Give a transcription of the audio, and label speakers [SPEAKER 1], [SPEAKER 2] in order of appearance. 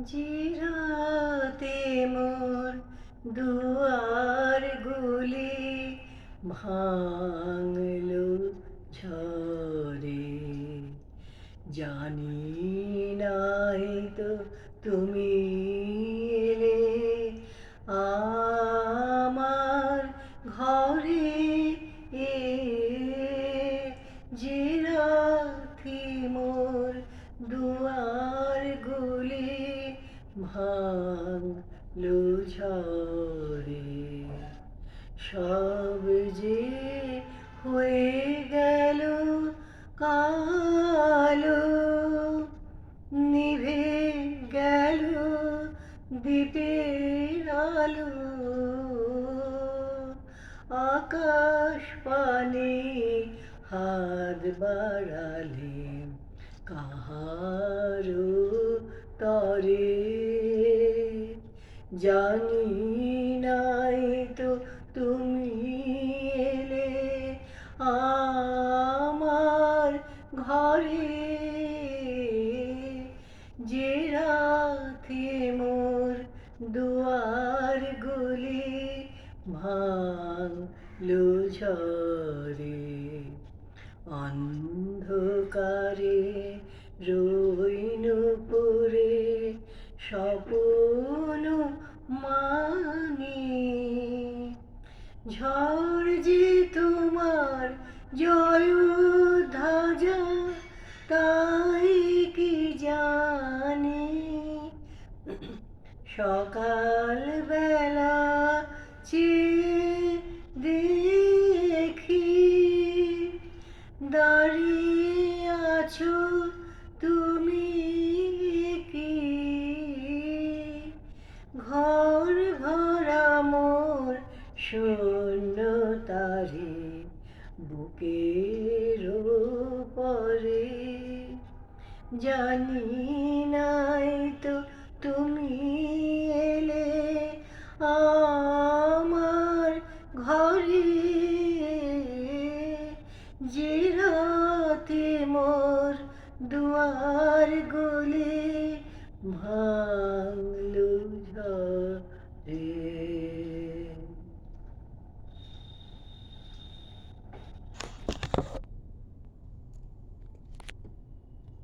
[SPEAKER 1] জিরাতে মোর দুয়ার গুলি ভাঙলো ঝড়ে। জানি নাই তো তুমি এলে আমার ঘরে। এ যে রাত্রি মোর দুয়ার গুলি ভাঙলো ঝড়ে। সব যে হয়ে গেল কালো, নিভে গেল দীপের আলো। আকাশ পানে হাত বাড়ালে কাহারো তরে। জানি নাই তো তুমি এলে আমার ঘরে। যে রাতে মোর দুয়ার গুলি ভাঙলো ঝড়ে। অন্ধকারে রইনু পড়ে স্বপ্ন মানি। ঝড় যে তোমার জয়ধ্বজা তাই কি জানি। সকাল বেলা চেয়ে দেখি দাঁড়িয়ে আছো তুমি কি। ঘর ভরা মোর শূন্যতারে বুকের উপরে। জানি নাই তো তুমি এলে আমার ঘরে। যে রাতে মোর দুয়ার গুলি